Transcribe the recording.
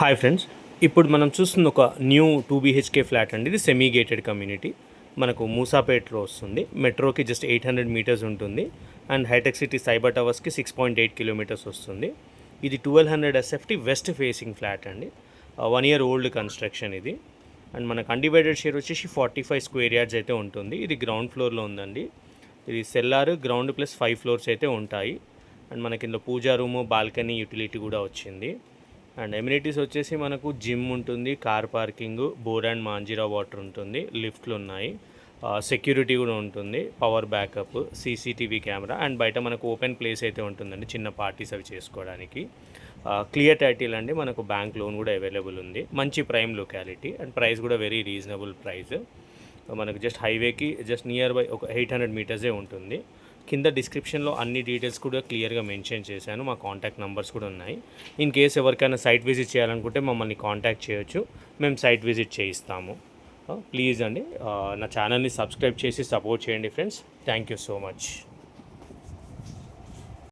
Hi friends, ఇప్పుడు మనం చూస్తున్న ఒక న్యూ 2 BHK ఫ్లాట్ అండి. ఇది సెమీ గేటెడ్ కమ్యూనిటీ. మనకు మూసాపేట్లో వస్తుంది. మెట్రోకి జస్ట్ 800 మీటర్స్ ఉంటుంది. అండ్ హైటెక్ సిటీ సైబర్ టవర్స్కి 6.8 కిలోమీటర్స్ వస్తుంది. ఇది 1200 SFT వెస్ట్ ఫేసింగ్ ఫ్లాట్ అండి. 1 year ఓల్డ్ కన్స్ట్రక్షన్ ఇది. అండ్ మనకు అన్డివైడెడ్ షేర్ వచ్చేసి 45 స్క్వేర్ యార్డ్స్ అయితే ఉంటుంది. ఇది గ్రౌండ్ ఫ్లోర్లో ఉందండి. ఇది సెల్లార్, గ్రౌండ్ ప్లస్ 5 ఫ్లోర్స్ అయితే ఉంటాయి. అండ్ మనకి ఇందులో పూజా రూము, బాల్కనీ, యూటిలిటీ కూడా వచ్చింది. అండ్ ఎమ్యూనిటీస్ వచ్చేసి మనకు జిమ్ ఉంటుంది, car parking, bore and Manjeera water ఉంటుంది, లిఫ్ట్లు ఉన్నాయి, సెక్యూరిటీ కూడా ఉంటుంది, power backup, CCTV camera. And బయట మనకు ఓపెన్ ప్లేస్ అయితే ఉంటుందండి చిన్న పార్టీస్ అవి చేసుకోవడానికి. క్లియర్ టైటిల్ అండి. మనకు బ్యాంక్ లోన్ కూడా అవైలబుల్ ఉంది. మంచి ప్రైమ్ లొకాలిటీ అండ్ ప్రైస్ కూడా వెరీ రీజనబుల్ ప్రైస్. మనకు జస్ట్ హైవేకి జస్ట్ నియర్ బై ఒక 800 మీటర్సే ఉంటుంది. కింద డిస్క్రిప్షన్లో అన్ని డీటెయిల్స్ కూడా క్లియర్గా మెన్షన్ చేశాను. మా కాంటాక్ట్ నెంబర్స్ కూడా ఉన్నాయి. ఇన్ కేస్ ఎవరికైనా సైట్ విజిట్ చేయాలనుకుంటే మమ్మల్ని కాంటాక్ట్ చేయొచ్చు. మేము సైట్ విజిట్ చేయిస్తాము. ప్లీజ్ అండి, నా ఛానల్ని సబ్స్క్రైబ్ చేసి సపోర్ట్ చేయండి friends. Thank you so much.